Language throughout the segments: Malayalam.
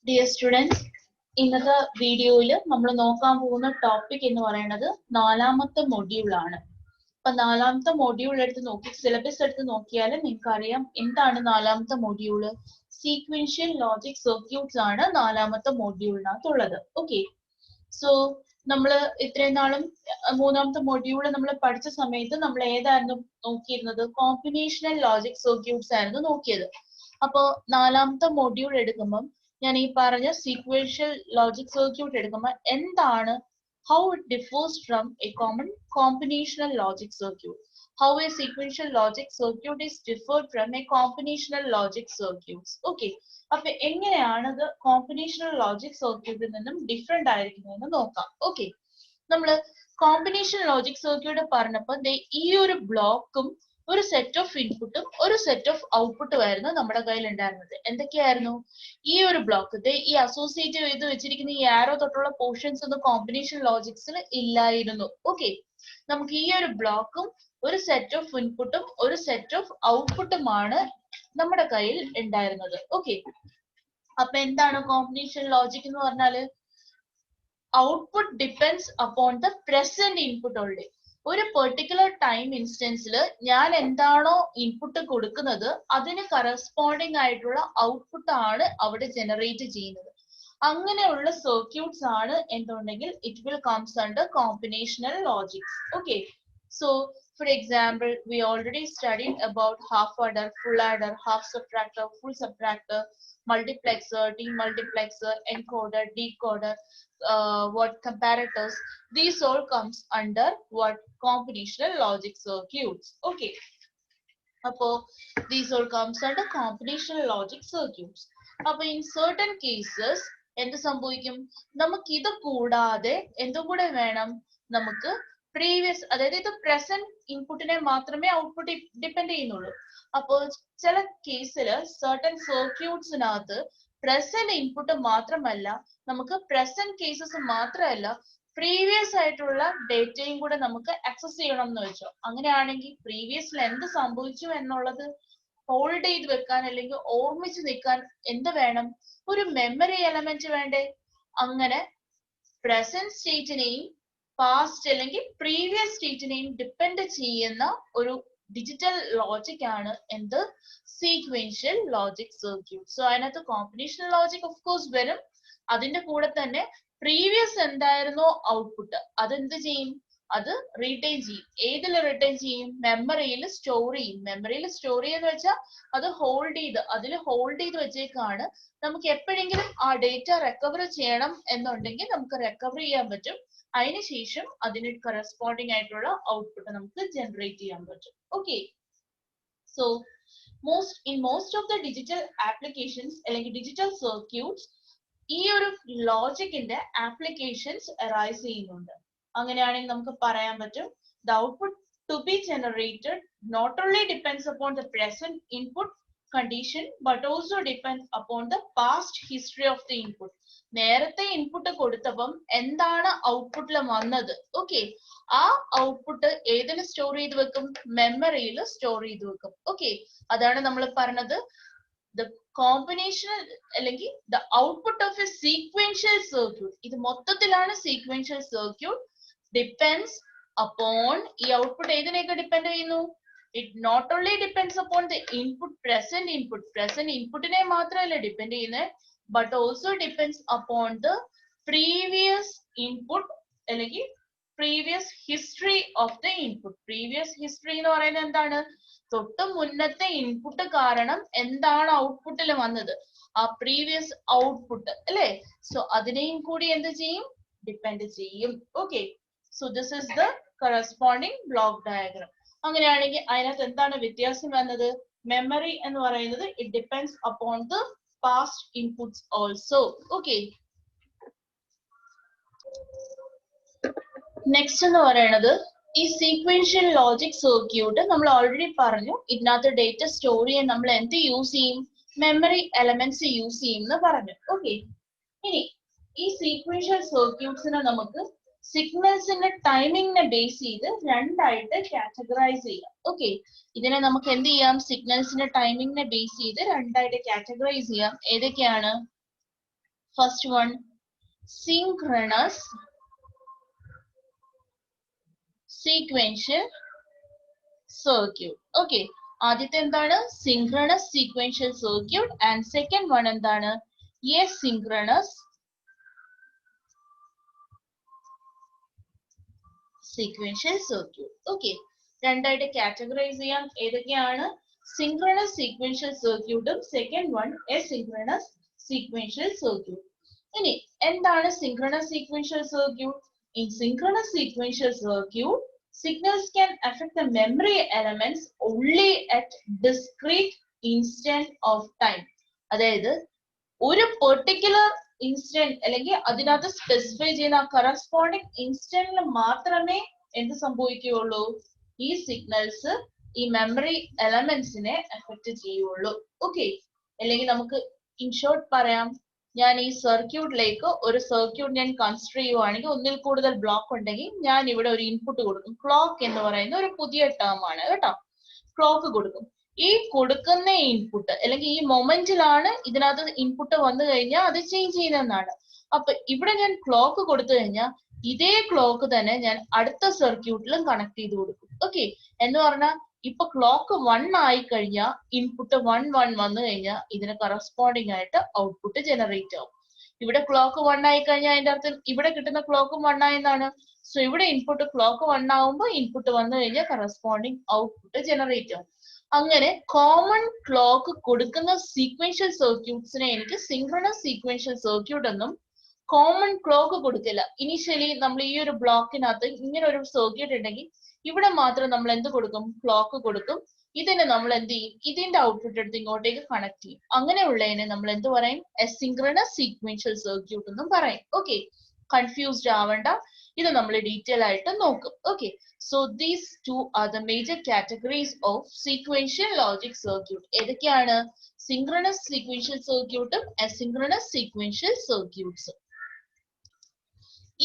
Dear students, ഇന്നത്തെ വീഡിയോയിൽ നമ്മൾ നോക്കാൻ പോകുന്ന ടോപ്പിക് എന്ന് പറയുന്നത് നാലാമത്തെ മൊഡ്യൂൾ ആണ്. അപ്പൊ നാലാമത്തെ മൊഡ്യൂൾ എടുത്ത് നോക്കി സിലബസ് എടുത്ത് നോക്കിയാൽ നിങ്ങൾക്ക് അറിയാം എന്താണ് നാലാമത്തെ മൊഡ്യൂള്. സീക്വൻഷ്യൽ ലോജിക് സർക്യൂട്ട്സ് ആണ് നാലാമത്തെ മൊഡ്യൂളിനകത്തുള്ളത്. ഓക്കെ, സോ നമ്മൾ ഇത്രയും നാളും മൂന്നാമത്തെ മൊഡ്യൂള് നമ്മൾ പഠിച്ച സമയത്ത് നമ്മൾ ഏതായിരുന്നു നോക്കിയിരുന്നത്? കോമ്പിനേഷണൽ ലോജിക് സർക്യൂട്ട്സ് ആയിരുന്നു നോക്കിയത്. അപ്പോ നാലാമത്തെ മൊഡ്യൂൾ എടുക്കുമ്പം ഞാൻ ഈ പറഞ്ഞ സീക്വൻഷ്യൽ ലോജിക് സർക്യൂട്ട് എടുക്കുമ്പോൾ എന്താണ്, how it differs from a common combinational logic circuit, how a sequential logic circuit is differed from a combinational logic circuits. Okay, അപ്പൊ എങ്ങനെയാണ് ഇത് കോമ്പിനേഷണൽ ലോജിക് സർക്യൂട്ടിൽ നിന്നും ഡിഫറെന്റ് ആയിരിക്കുന്നതെന്ന് നോക്കാം. ഓക്കെ, നമ്മള് കോമ്പിനേഷൻ ലോജിക് സർക്യൂട്ട് പറഞ്ഞപ്പോൾ ഈ ഒരു ബ്ലോക്കും ഒരു സെറ്റ് ഓഫ് ഇൻപുട്ടും ഒരു സെറ്റ് ഓഫ് ഔട്ട്പുട്ടും ആയിരുന്നു നമ്മുടെ കയ്യിൽ ഉണ്ടായിരുന്നത്. എന്തൊക്കെയായിരുന്നു? ഈ ഒരു ബ്ലോക്ക് ഈ അസോസിയേറ്റ് ചെയ്ത് വെച്ചിരിക്കുന്ന ഈ ആരോ തൊട്ടുള്ള പോർഷൻസ് ഒന്നും കോമ്പിനേഷൻ ലോജിക്സിൽ ഇല്ലായിരുന്നു. ഓക്കെ, നമുക്ക് ഈ ഒരു ബ്ലോക്കും ഒരു സെറ്റ് ഓഫ് ഇൻപുട്ടും ഒരു സെറ്റ് ഓഫ് ഔട്ട്പുട്ടുമാണ് നമ്മുടെ കയ്യിൽ ഉണ്ടായിരുന്നത്. ഓക്കെ, അപ്പൊ എന്താണ് കോമ്പിനേഷൻ ലോജിക് എന്ന് പറഞ്ഞാല്? Output depends upon the present input only. ഒരു പെർട്ടിക്കുലർ ടൈം ഇൻസ്റ്റൻസിൽ ഞാൻ എന്താണോ ഇൻപുട്ട് കൊടുക്കുന്നത് അതിന് കറസ്പോണ്ടിങ് ആയിട്ടുള്ള ഔട്ട്പുട്ട് ആണ് അവിടെ ജനറേറ്റ് ചെയ്യുന്നത്. അങ്ങനെയുള്ള സർക്യൂട്ട്സ് ആണ് എന്തുണ്ടെങ്കിൽ it will comes under combinational logics. Okay, so for example we already studied about half adder, full adder, half subtractor, full subtractor, multiplexer, demultiplexer, encoder, decoder, what comparators. These all comes under what? Combinational logic circuits. Okay, appo these all comes under combinational logic circuits. Appo in certain cases എന്ത് സംഭവിക്കും? നമുക്ക് ഇത് കൂടാതെ എന്തും കൂടെ വേണം, നമുക്ക് പ്രീവിയസ്, അതായത് ഇത് പ്രസന്റ് ഇൻപുട്ടിനെ മാത്രമേ ഔട്ട്പുട്ട് ഡിപ്പെൻഡ് ചെയ്യുന്നുള്ളൂ. അപ്പോൾ ചില കേസിൽ സർട്ടൻ സർക്യൂട്ട്സിനകത്ത് പ്രസന്റ് ഇൻപുട്ട് മാത്രമല്ല, നമുക്ക് പ്രസന്റ് കേസസ് മാത്രമല്ല പ്രീവിയസ് ആയിട്ടുള്ള ഡേറ്റയും കൂടെ നമുക്ക് ആക്സസ് ചെയ്യണം എന്ന് വെച്ചോ. അങ്ങനെയാണെങ്കിൽ പ്രീവിയസിൽ എന്ത് സംഭവിച്ചു എന്നുള്ളത് ഹോൾഡ് ചെയ്ത് വെക്കാൻ അല്ലെങ്കിൽ ഓർമ്മിച്ച് നിൽക്കാൻ എന്ത് വേണം? ഒരു മെമ്മറി എലമെന്റ് വേണ്ടേ? അങ്ങനെ പ്രസന്റ് സ്റ്റേറ്റിനെയും പാസ്റ്റ് അല്ലെങ്കിൽ പ്രീവിയസ് സ്റ്റേറ്റിനെയും ഡിപ്പെൻഡ് ചെയ്യുന്ന ഒരു ഡിജിറ്റൽ ലോജിക് ആണ് എന്ത്? Sequential logic circuit. സോ അതിനകത്ത് കോമ്പിനേഷണൽ ലോജിക് ഓഫ് കോഴ്സ് വരും, അതിന്റെ കൂടെ തന്നെ പ്രീവിയസ് എന്തായിരുന്നോ ഔട്ട്പുട്ട് അതെന്ത് ചെയ്യും? അത് റീറ്റെയിൻ ചെയ്യും. ഏതിൽ റീറ്റെയിൻ ചെയ്യും? മെമ്മറിയിൽ സ്റ്റോർ ചെയ്യും. മെമ്മറിയിൽ സ്റ്റോർ ചെയ്യുന്ന വെച്ചാൽ അത് അതിൽ ഹോൾഡ് ചെയ്ത് വെച്ചേക്കാണ്. നമുക്ക് എപ്പോഴെങ്കിലും ആ ഡേറ്റ റിക്കവർ ചെയ്യണം എന്നുണ്ടെങ്കിൽ നമുക്ക് റിക്കവർ ചെയ്യാൻ പറ്റും. അതിനുശേഷം അതിന് കറസ്പോണ്ടിങ് ആയിട്ടുള്ള ഔട്ട്പുട്ട് നമുക്ക് ജനറേറ്റ് ചെയ്യാൻ പറ്റും. Okay, so most of the digital applications അല്ലെങ്കിൽ ഡിജിറ്റൽ സർക്യൂട്ട്സ് ഈ ഒരു ലോജിക്കിന്റെ ആപ്ലിക്കേഷൻസ് അറൈസ് ചെയ്യുന്നുണ്ട്. അങ്ങനെയാണെങ്കിൽ നമുക്ക് പറയാൻ പറ്റും the output to be generated not only depends upon the present input condition but also depends upon the past history of the input. നേരത്തെ ഇൻപുട്ട് കൊടുത്തപ്പം എന്താണ് ഔട്ട്പുട്ടിൽ വന്നത്? ഓക്കെ, ആ ഔട്ട്പുട്ട് ഏതിൽ സ്റ്റോർ ചെയ്ത് വെക്കും? മെമ്മറിയിൽ സ്റ്റോർ ചെയ്ത് വെക്കും. ഓക്കെ, അതാണ് നമ്മൾ പറഞ്ഞത് the combinational അല്ലെങ്കിൽ the output of a sequential circuit. ഇത് മൊത്തത്തിലാണ് sequential circuit depends upon ഈ ഔട്ട്പുട്ട് ഏതിനെയൊക്കെ ഡിപ്പെൻഡ് ചെയ്യുന്നു? It not only depends upon the input, present inputനെ മാത്രമല്ല ഡിപ്പെൻഡ് ചെയ്യുന്നത്, but also depends upon the previous input അല്ലെങ്കിൽ previous history of the input. Previous history എന്ന് പറയുന്നത് എന്താണ്? തൊട്ട് മുന്നത്തെ ഇൻപുട്ട് കാരണം എന്താണ് ഔട്ട്പുട്ടിൽ വന്നത്, ആ പ്രീവിയസ് ഔട്ട്പുട്ട് അല്ലേ? സോ അതിനെയും കൂടി എന്ത് ചെയ്യും? ഡിപ്പെൻഡ് ചെയ്യും. Okay, so this is the corresponding block diagram. അങ്ങനെയാണെങ്കിൽ അതിനകത്ത് എന്താണ് വ്യത്യാസം വന്നത്? മെമ്മറി എന്ന് പറയുന്നത് it depends upon the past inputs also. Okay, next എന്ന് പറയുന്നത് ഈ സീക്വൻഷ്യൽ ലോജിക് സർക്യൂട്ട് നമ്മൾ ഓൾറെഡി പറഞ്ഞു. ഇതിനകത്ത് ഡേറ്റ സ്റ്റോർ ചെയ്യാൻ നമ്മൾ എന്ത് യൂസ് ചെയ്യും? മെമ്മറി എലമെന്റ്സ് യൂസ് ചെയ്യും എന്ന് പറഞ്ഞു. ഓക്കെ, ഇനി ഈ സീക്വൻഷ്യൽ സർക്യൂട്ട്സിനെ നമുക്ക് സിഗ്നൽസിന്റെ ടൈമിങ്ങിനെ ബേസ് ചെയ്ത് രണ്ടായിട്ട് കാറ്റഗറൈസ് ചെയ്യാം. ഓക്കെ, ഇതിനെ നമുക്ക് എന്ത് ചെയ്യാം? സിഗ്നൽസിന്റെ ടൈമിങ്ങിനെ ബേസ് ചെയ്ത് രണ്ടായിട്ട് കാറ്റഗറൈസ് ചെയ്യാം. ഏതൊക്കെയാണ്? First one, synchronous sequential circuit. Okay. ആദ്യത്തെ എന്താണ്? Synchronous sequential circuit. And second one എന്താണ്? Asynchronous sequential circuit. Okay. രണ്ടായിട്ട് കാറ്റഗറൈസ് ചെയ്യാം. ഏതൊക്കെയാണ്? Synchronous sequential circuit ഉം second one asynchronous sequential circuit. ഇനി എന്താണ് synchronous sequential circuit? In synchronous sequential circuit, signals can affect the memory elements only at discrete instant of time. അതായത് ഒരു പെർട്ടിക്കുലർ ഇൻസ്റ്റന്റ് അല്ലെങ്കിൽ അതിനകത്ത് സ്പെസിഫൈ ചെയ്യുന്ന കറസ്പോണ്ടിങ് ഇൻസ്റ്റന്റിൽ മാത്രമേ എന്ത് സംഭവിക്കുകയുള്ളൂ? ഈ സിഗ്നൽസ് ഈ മെമ്മറി എലമെന്റ്സിനെ എഫക്ട് ചെയ്യുള്ളൂ. ഓക്കെ. അല്ലെങ്കിൽ നമുക്ക് ഇൻ ഷോർട്ട് പറയാം, ഞാൻ ഈ സർക്യൂട്ടിലേക്ക് ഒരു സർക്യൂട്ട് ഞാൻ കൺസിഡർ ചെയ്യുവാണെങ്കിൽ ഒന്നിൽ കൂടുതൽ ബ്ലോക്ക് ഉണ്ടെങ്കിൽ ഞാൻ ഇവിടെ ഒരു ഇൻപുട്ട് കൊടുക്കും. ക്ലോക്ക് എന്ന് പറയുന്ന ഒരു പുതിയ ടേം ആണ് കേട്ടോ. ക്ലോക്ക് കൊടുക്കും. ഈ കൊടുക്കുന്ന ഇൻപുട്ട് അല്ലെങ്കിൽ ഈ മൊമെന്റിലാണ് ഇതിനകത്ത് ഇൻപുട്ട് വന്നു കഴിഞ്ഞാൽ അത് ചേഞ്ച് ചെയ്യുന്നതാണ്. അപ്പൊ ഇവിടെ ഞാൻ ക്ലോക്ക് കൊടുത്തു കഴിഞ്ഞാൽ ഇതേ ക്ലോക്ക് തന്നെ ഞാൻ അടുത്ത സർക്യൂട്ടിലും കണക്ട് ചെയ്ത് കൊടുക്കും. ഓക്കെ. എന്ന് പറഞ്ഞാൽ ഇപ്പൊ ക്ലോക്ക് 1 ആയി കഴിഞ്ഞാൽ ഇൻപുട്ട് 1 വന്നു കഴിഞ്ഞാൽ ഇതിന് കറസ്പോണ്ടിങ് ആയിട്ട് ഔട്ട്പുട്ട് ജനറേറ്റ് ആവും. ഇവിടെ ക്ലോക്ക് 1 ആയി കഴിഞ്ഞാൽ അതിന്റെ അർത്ഥം ഇവിടെ കിട്ടുന്ന ക്ലോക്കും 1 ആയെന്നാണ്. സോ ഇവിടെ ഇൻപുട്ട് ക്ലോക്ക് 1 ആവുമ്പോൾ ഇൻപുട്ട് വന്നു കഴിഞ്ഞാൽ കറസ്പോണ്ടിങ് ഔട്ട്പുട്ട് ജനറേറ്റ് ആവും. അങ്ങനെ കോമൺ ക്ലോക്ക് കൊടുക്കുന്ന സീക്വൻഷ്യൽ സർക്യൂട്ട്സിനെ എനിക്ക് സിങ്ക്രണസ് സീക്വൻഷ്യൽ സർക്യൂട്ട് എന്നും, കോമൺ ക്ലോക്ക് കൊടുക്കില്ല. ഇനിഷ്യലി നമ്മൾ ഈ ഒരു ബ്ലോക്കിനകത്ത് ഇങ്ങനെ ഒരു സർക്യൂട്ട് ഉണ്ടെങ്കിൽ ഇവിടെ മാത്രം നമ്മൾ എന്ത് കൊടുക്കും? ക്ലോക്ക് കൊടുക്കും. ഇതിനെ നമ്മൾ എന്ത് ചെയ്യും? ഇതിന്റെ ഔട്ട്പുട്ട് എടുത്ത് ഇങ്ങോട്ടേക്ക് കണക്ട് ചെയ്യും. അങ്ങനെയുള്ളതിനെ നമ്മൾ എന്ത് പറയും? അസിൻക്രണസ് സീക്വൻഷ്യൽ സർക്യൂട്ട് എന്നും പറയും. ഓക്കെ. കൺഫ്യൂസ്ഡ് ആവണ്ട, ഇത് നമ്മൾ ഡീറ്റെയിൽ ആയിട്ട് നോക്കും. Okay. So these two are the major categories of sequential logic circuit. ഏതൊക്കെയാണ്? സിൻക്രണസ് സീക്വൻഷ്യൽ സർക്യൂട്ടും അസിൻക്രണസ് സീക്വൻഷ്യൽ സർക്യൂട്ട്സും.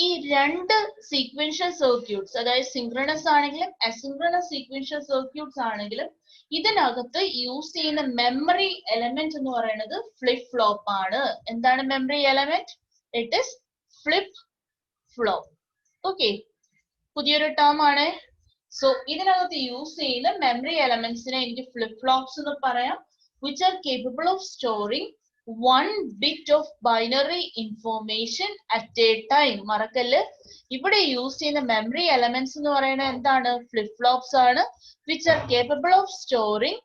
ഈ രണ്ട് സീക്വൻഷ്യൽ സർക്യൂട്ട്സ്, അതായത് സിൻക്രണസ് ആണെങ്കിലും അസിൻക്രണസ് സീക്വൻഷ്യൽ സർക്യൂട്ട്സ് ആണെങ്കിലും ഇതിനകത്ത് യൂസ് ചെയ്യുന്ന മെമ്മറി എലമെന്റ് എന്ന് പറയുന്നത് ഫ്ലിപ്പ് ഫ്ലോപ്പ് ആണ്. എന്താണ് memory element? It is flip flop. Okay. പുതിയൊരു ടേം ആണ്. സോ ഇതിനകത്ത് യൂസ് ചെയ്യുന്ന മെമ്മറി എലമെന്റ്സിനെ എനിക്ക് ഫ്ലിപ്പ് ഫ്ലോപ്സ് എന്ന് പറയാം, which are capable of storing 1 bit of binary information at a time. മറക്കല്ല്, ഇവിടെ യൂസ് ചെയ്യുന്ന മെമ്മറി എലമെന്റ്സ് എന്ന് പറയുന്നത് എന്താണ്? ഫ്ലിപ്പ് ഫ്ലോപ്സ് ആണ്, which are capable of storing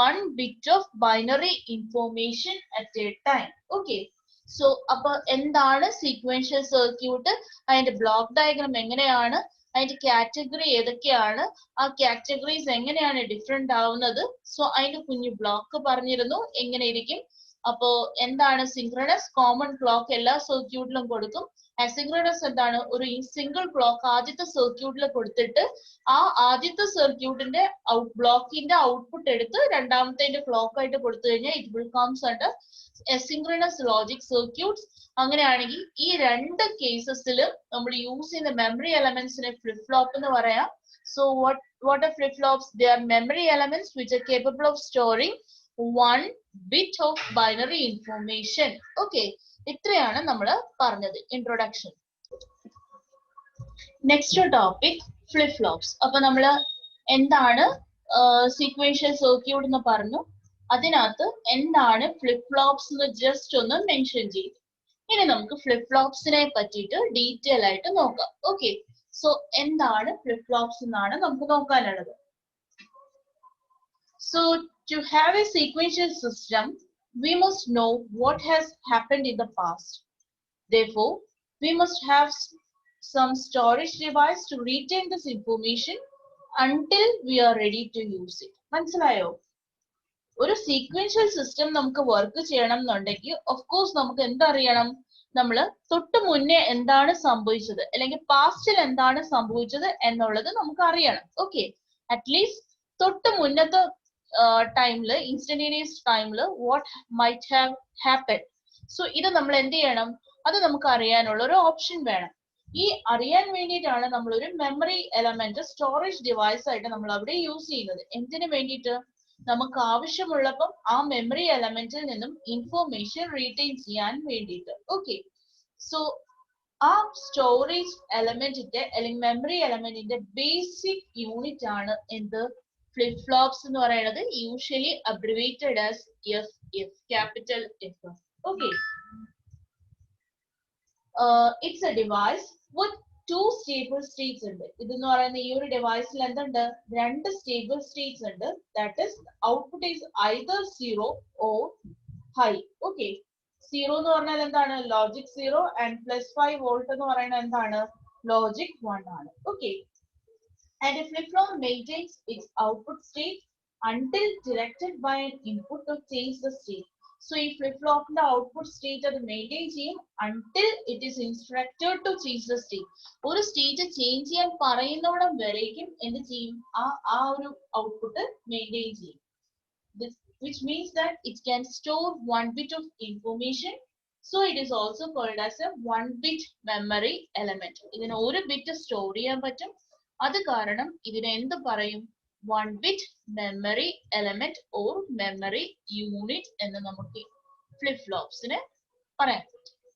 1 bit of binary information at a time. Okay. So അപ്പൊ എന്താണ് സീക്വൻഷ്യൽ സർക്യൂട്ട്? അതിന്റെ ബ്ലോക്ക് ഡയഗ്രാം എങ്ങനെയാണ്? അതിന്റെ കാറ്റഗറി ഏതൊക്കെയാണ്? ആ കാറ്റഗറീസ് എങ്ങനെയാണ് ഡിഫറെന്റ് ആവുന്നത്? സോ അതിന്റെ കുഞ്ഞു ബ്ലോക്ക് പറഞ്ഞിരുന്നു എങ്ങനെ ഇരിക്കും. അപ്പോ എന്താണ് സിൻക്രണസ്? കോമൺ ക്ലോക്ക് എല്ലാ സർക്യൂട്ടിലും കൊടുക്കും. അസിൻക്രണസ് എന്താണ്? ഒരു സിംഗിൾ ക്ലോക്ക് ആദ്യത്തെ സർക്യൂട്ടിൽ കൊടുത്തിട്ട് ആ ആദ്യത്തെ സർക്യൂട്ടിന്റെ ബ്ലോക്കിന്റെ ഔട്ട്പുട്ട് എടുത്ത് രണ്ടാമത്തെ ക്ലോക്ക് ആയിട്ട് കൊടുത്തു കഴിഞ്ഞാൽ it will comes under asynchronous logic circuits. അങ്ങനെയാണെങ്കിൽ ഈ രണ്ട് കേസസിലും നമ്മൾ യൂസ് ചെയ്യുന്ന മെമ്മറി എലമെന്റ്സിനെ ഫ്ലിപ്പ് ഫ്ലോപ്പ് എന്ന് പറയാം. So what are flip flops? They are memory elements which are capable of storing 1 bit of binary information. Okay. ഇത്രയാണ് നമ്മൾ പറഞ്ഞത് introduction. Next topic flip flops. അപ്പൊ നമ്മൾ എന്താണ് സീക്വൻഷ്യൽ സർക്യൂട്ട് എന്ന് പറഞ്ഞു, അതിനകത്ത് എന്താണ് ഫ്ലിപ്പ് ഫ്ലോപ്സ് എന്ന് ജസ്റ്റ് ഒന്ന് മെൻഷൻ ചെയ്തു. ഇനി നമുക്ക് ഫ്ലിപ്പ് ഫ്ലോപ്സിനെ പറ്റിയിട്ട് ഡീറ്റെയിൽ ആയിട്ട് നോക്കാം. ഓക്കെ. സോ എന്താണ് ഫ്ലിപ്പ് ഫ്ലോപ്സ് എന്നാണ് നമുക്ക് നോക്കാനുള്ളത്. So to have a sequential system, we must know what has happened in the past. Therefore, we must have some storage device to retain this information until we are ready to use it. മനസ്സിലായോ? ഒരു സീക്വൻഷ്യൽ സിസ്റ്റം നമുക്ക് വർക്ക് ചെയ്യണം എന്നുണ്ടെങ്കിൽ ഓഫ് കോഴ്സ് നമുക്ക് എന്തറിയണം? നമ്മൾ തൊട്ട് മുന്നേ എന്താണ് സംഭവിച്ചത് അല്ലെങ്കിൽ പാസ്റ്റിൽ എന്താണ് സംഭവിച്ചത് എന്നുള്ളത് നമുക്ക് അറിയണം. ഓക്കെ. അറ്റ്ലീസ്റ്റ് തൊട്ട് മുന്നത്തെ ടൈമില്, ഇൻസ്റ്റന്റേനിയസ് ടൈമില് what might have happen. So ഇത് നമ്മൾ എന്ത് ചെയ്യണം? അത് നമുക്ക് അറിയാനുള്ള ഒരു ഓപ്ഷൻ വേണം. ഈ അറിയാൻ വേണ്ടിയിട്ടാണ് നമ്മൾ ഒരു മെമ്മറി എലമെന്റ് സ്റ്റോറേജ് ഡിവൈസ് ആയിട്ട് നമ്മൾ അവിടെ യൂസ് ചെയ്യുന്നത്. എന്തിനു വേണ്ടിയിട്ട്? നമുക്ക് ആവശ്യമുള്ളപ്പം ആ മെമ്മറി എലമെന്റിൽ നിന്നും ഇൻഫോർമേഷൻ റീറ്റെയിൻ ചെയ്യാൻ വേണ്ടിയിട്ട്. ഓക്കെ, സോ ആ സ്റ്റോറേജ് എലമെന്റിന്റെ അല്ലെങ്കിൽ മെമ്മറി എലമെന്റിന്റെ ബേസിക് യൂണിറ്റ് ആണ് എന്ത്, ഫ്ലിപ്പ് ഫ്ലോപ്സ് എന്ന് പറയുന്നത്. Usually abbreviated as FF, capital FF. Okay, it's a device with two stable states ഉണ്ട്. ഇതെന്ന് പറയുന്ന ഈ ഒരു ഡിവൈസിൽ എന്തുണ്ട്, രണ്ട് സ്റ്റേബിൾ സ്റ്റേറ്റ്സ് ഉണ്ട്. That is output is either 0 or high. Okay, 0 എന്ന് പറഞ്ഞാൽ എന്താണ്, ലോജിക് 0, ആൻഡ് +5 വോൾട്ട് എന്ന് പറയുന്നത് എന്താണ്, ലോജിക് 1 ആണ്. Okay, and a flip-flop maintains its output state until directed by an input to change the state. So ഈ ഫ്ലിപ്പ്-ഫ്ലോപ്പിന്റെ ഔട്ട്പുട്ട് സ്റ്റേറ്റ് അത് മെയിൻറ്റെയിൻ ചെയ്യും until it is instructed to change the state. ഒരു സ്റ്റേറ്റ് ചേഞ്ച് ചെയ്യാൻ പറയുന്നോടം വരേക്കും എന്ത് ചെയ്യും, ആ ഒരു ഔട്ട്പുട്ട് മെയിൻറ്റെയിൻ ചെയ്യും. Which means that it can store 1 bit of information. So it is also called as a 1 bit memory element. ഇതിന് ഒരു ബിറ്റ് സ്റ്റോർ ചെയ്യാൻ പറ്റും. അത് കാരണം ഇതിനെ എന്ത് പറയും, 1 bit memory element or memory unit എന്ന് നമുക്ക് ഫ്ലിപ്പ് ഫ്ലോപ്സിനെ പറയാം.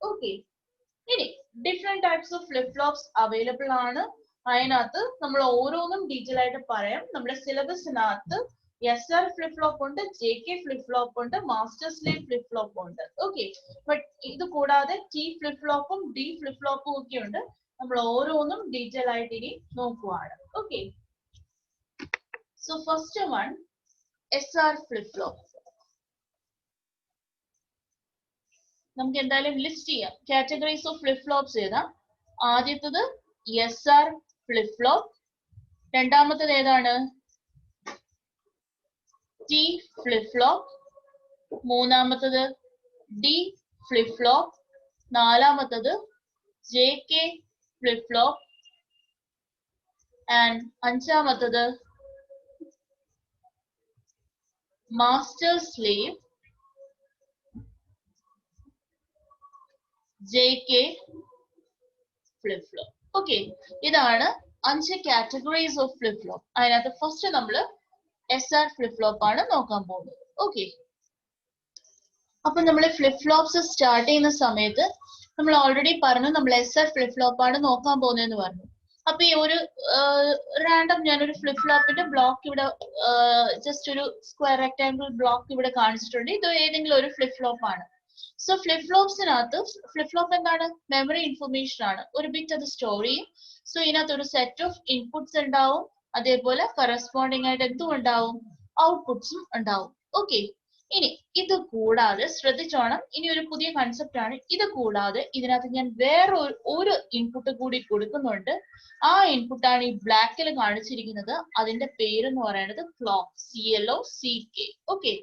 ഓക്കെ, ഇനി different types of flip flops available ആണ്. അതിനകത്ത് നമ്മൾ ഓരോന്നും ഡീറ്റെയിൽ ആയിട്ട് പറയാം. നമ്മുടെ സിലബസിനകത്ത് SR ഫ്ലിപ്പ് ഫ്ലോപ്പ് ഉണ്ട്, JK ഫ്ലിപ്പ് ഫ്ലോപ്പ് ഉണ്ട്, മാസ്റ്റർ സ്ലേവ് ഫ്ലിപ്പ് ഫ്ലോപ്പ് ഉണ്ട്. ഓക്കെ, ബട്ട് ഇത് കൂടാതെ T ഫ്ലിപ്പ് ഫ്ലോപ്പും D ഫ്ലിപ്പ് ഫ്ലോപ്പും ഒക്കെ ഉണ്ട്. നമ്മൾ ഓരോന്നും ഡീറ്റെയിൽ ആയിട്ട് ഇനി നോക്കുവാണ്. Okay, so first one SR flip flop. നമുക്ക് എന്തായാലും ലിസ്റ്റ് ചെയ്യാം. കാറ്റഗറീസ് ഓഫ് ഫ്ലിപ്പ് ഫ്ലോപ്സ് ഏതാ? ആദ്യത്തത് SR ഫ്ലിപ്പ് ഫ്ലോപ്പ്, രണ്ടാമത്തത് ഏതാണ്, T ഫ്ലിപ്പ് ഫ്ലോപ്പ്, മൂന്നാമത്തത് D ഫ്ലിപ്പ് ഫ്ലോപ്പ്, നാലാമത്തത് JK ഫ്ലിപ്പ് ഫ്ലോപ്പ്, ആൻഡ് അഞ്ചാമത്തത് master slave JK flip flop. Okay, ഇതാണ് 5 കാറ്റഗറീസ് ഓഫ് ഫ്ലിപ്പ് ഫ്ലോപ്പ്. അതിനകത്ത് ഫസ്റ്റ് നമ്മൾ SR ഫ്ലിപ്പ് ഫ്ലോപ്പ് ആണ് നോക്കാൻ പോകുന്നത്. ഓക്കെ, അപ്പൊ നമ്മൾ ഫ്ലിപ്പ് ഫ്ലോപ്സ് സ്റ്റാർട്ട് ചെയ്യുന്ന സമയത്ത് നമ്മൾ ഓൾറെഡി പറഞ്ഞു നമ്മൾ SR ഫ്ലിപ്പ് ഫ്ലോപ്പ് ആണ് നോക്കാൻ പോകുന്നതെന്ന് പറഞ്ഞു. അപ്പൊ ഈ ഒരു റാൻഡം ഞാനൊരു ഫ്ലിപ്പ് ഫ്ലോപ്പിന്റെ ബ്ലോക്ക് ഇവിടെ ജസ്റ്റ് ഒരു സ്ക്വയർ റെക്ടാംഗിൾ ബ്ലോക്ക് ഇവിടെ കാണിച്ചിട്ടുണ്ട്. ഇത് ഏതെങ്കിലും ഒരു ഫ്ലിപ്പ് ഫ്ലോപ്പ് ആണ്. സോ ഫ്ലിപ്പ് ഫ്ലോപ്സിനകത്ത് ഫ്ലിപ്പ് ഫ്ലോപ്പ് എന്താണ്, മെമ്മറി ഇൻഫർമേഷൻ ആണ്. ഒരു ബിറ്റ് അത് സ്റ്റോർ ചെയ്യും. സോ ഇതിനകത്ത് ഒരു സെറ്റ് ഓഫ് ഇൻപുട്സ് ഉണ്ടാവും, അതേപോലെ കറസ്പോണ്ടിങ് ആയിട്ട് എന്തും ഉണ്ടാവും, ഔട്ട്പുട്ട്സും ഉണ്ടാവും. ഓക്കെ, ഇനി ഇത് കൂടാതെ ശ്രദ്ധിച്ചോണം, ഇനി ഒരു പുതിയ കൺസെപ്റ്റ് ആണ്. ഇത് കൂടാതെ ഇതിനകത്ത് ഞാൻ വേറെ ഒരു ഇൻപുട്ട് കൂടി കൊടുക്കുന്നുണ്ട്. ആ ഇൻപുട്ടാണ് ഈ ബ്ലാക്കിൽ കാണിച്ചിരിക്കുന്നത്. അതിന്റെ പേരെന്ന് പറയുന്നത് ക്ലോക്ക്, CLOCK. ഓക്കെ,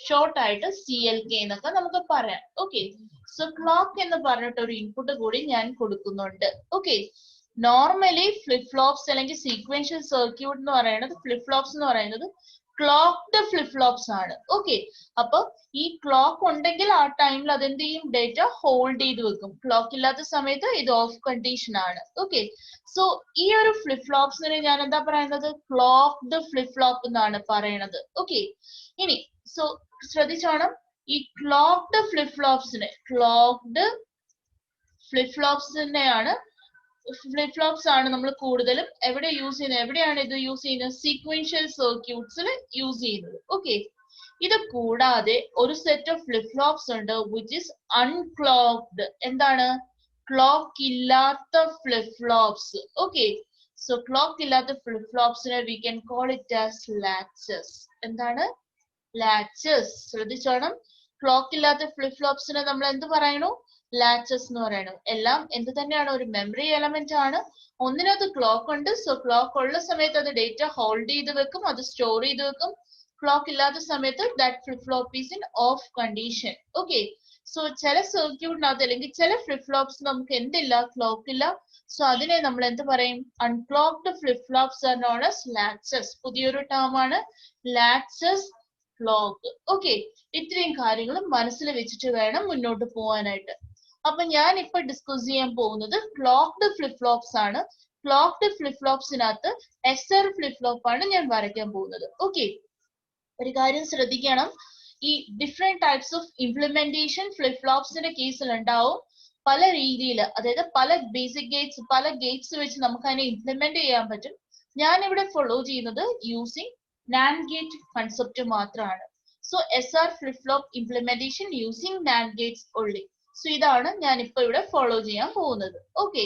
ഷോർട്ട് ആയിട്ട് CLK എന്നൊക്കെ നമുക്ക് പറയാം. ഓക്കെ, സോ ക്ലോക്ക് എന്ന് പറഞ്ഞിട്ട് ഒരു ഇൻപുട്ട് കൂടി ഞാൻ കൊടുക്കുന്നുണ്ട്. ഓക്കെ, നോർമലി ഫ്ലിപ്പ് ഫ്ലോപ്സ് അല്ലെങ്കിൽ സീക്വൻഷ്യൽ സർക്യൂട്ട് എന്ന് പറയുന്നത്, ഫ്ലിപ്പ് ഫ്ലോപ്സ് എന്ന് പറയുന്നത് ക്ലോക്ക്ഡ് ഫ്ലിപ്പ് ഫ്ലോപ്സ് ആണ്. ഓക്കെ, അപ്പൊ ഈ ക്ലോക്ക് ഉണ്ടെങ്കിൽ ആ ടൈമിൽ അതെന്ത് ചെയ്യും, ഡേറ്റ ഹോൾഡ് ചെയ്ത് വെക്കും. ക്ലോക്ക് ഇല്ലാത്ത സമയത്ത് ഇത് ഓഫ് കണ്ടീഷൻ ആണ്. ഓക്കെ, സോ ഈ ഒരു ഫ്ലിപ്പ് ഫ്ലോപ്സിനെ ഞാൻ എന്താ പറയുന്നത്, ക്ലോക്ക്ഡ് ഫ്ലിപ്പ് ഫ്ലോപ്പ് എന്നാണ് പറയുന്നത്. ഓക്കെ, ഇനി സോ ശ്രദ്ധിച്ചോണം, ഈ ക്ലോക്ക്ഡ് ഫ്ലിപ്പ് ഫ്ലോപ്സിനെയാണ് ഫ്ലിപ്പ് ഫ്ലോപ്സ് ആണ് നമ്മൾ കൂടുതലും എവിടെ യൂസ് ചെയ്യുന്നത്, എവിടെയാണ് ഇത് യൂസ് ചെയ്യുന്നത്, സീക്വൻഷ്യൽ സർക്യൂട്ട്സിൽ യൂസ് ചെയ്യുന്നത്. ഓക്കെ, ഇത് കൂടാതെ ഒരു സെറ്റ് ഓഫ് ഫ്ലിപ്പ് ഫ്ലോപ്സ് ഉണ്ട് വിച്ച് ഇസ് അൺക്ലോക്ക്ഡ്. എന്താണ്, ക്ലോക്ക് ഇല്ലാത്ത flip flops. Okay, so clock ഇല്ലാത്ത ഫ്ലിപ്പ് ഫ്ലോപ്സിനെ we can call it as latches. എന്താണ്, ലാച്ചസ്. ശ്രദ്ധിച്ചോണം, ക്ലോക്ക് ഇല്ലാത്ത ഫ്ലിപ്പ് ഫ്ലോപ്സിനെ നമ്മൾ എന്ത് പറയണു, ലാച്ചസ് എന്ന് പറയണം. എല്ലാം എന്ത് തന്നെയാണ്, ഒരു മെമ്മറി എലമെന്റ് ആണ്. ഒന്നിനകത്ത് ക്ലോക്ക് ഉണ്ട്. സോ ക്ലോക്ക് ഉള്ള സമയത്ത് അത് ഡേറ്റ ഹോൾഡ് ചെയ്ത് വെക്കും, അത് സ്റ്റോർ ചെയ്ത് വെക്കും. ക്ലോക്ക് ഇല്ലാത്ത സമയത്ത് that flip flop is in of condition. Okay, so ചില സർക്യൂട്ടിനകത്ത് അല്ലെങ്കിൽ ചില ഫ്ലിപ്പ് ഫ്ലോപ്സ് നമുക്ക് എന്തില്ല, ക്ലോക്ക് ഇല്ല. സോ അതിനെ നമ്മൾ എന്ത് പറയും, unclocked flip flops are known as latches. പുതിയൊരു ടേം ആണ് ലാച്ചസ് ക്ലോക്ക്. ഓക്കെ, ഇത്രയും കാര്യങ്ങളും മനസ്സിൽ വെച്ചിട്ട് വേണം മുന്നോട്ട് പോകാനായിട്ട്. അപ്പൊ ഞാൻ ഇപ്പൊ ഡിസ്കസ് ചെയ്യാൻ പോകുന്നത് ക്ലോക്ക്ഡ് ഫ്ലിപ്പ് ഫ്ലോപ്സ് ആണ്. ക്ലോക്ക്ഡ് ഫ്ലിപ്പ് ഫ്ലോപ്സിനകത്ത് SR ഫ്ലിപ്പ് ഫ്ലോപ്പ് ആണ് ഞാൻ വരയ്ക്കാൻ പോകുന്നത്. ഓക്കെ, ഒരു കാര്യം ശ്രദ്ധിക്കണം, ഈ different types of implementation flip ഫ്ലോപ്സിന്റെ കേസിൽ ഉണ്ടാവും. പല രീതിയിൽ, അതായത് പല ബേസിക് ഗേറ്റ്സ്, പല ഗേറ്റ്സ് വെച്ച് നമുക്ക് അതിനെ ഇംപ്ലിമെന്റ് ചെയ്യാൻ പറ്റും. ഞാൻ ഇവിടെ ഫോളോ ചെയ്യുന്നത് യൂസിങ് NAND ഗേറ്റ് കൺസെപ്റ്റ് മാത്രമാണ്. So SR flip flop implementation using NAND Gates only. So ഇതാണ് ഞാൻ ഇപ്പൊ ഇവിടെ ഫോളോ ചെയ്യാൻ പോകുന്നത്. ഓക്കെ.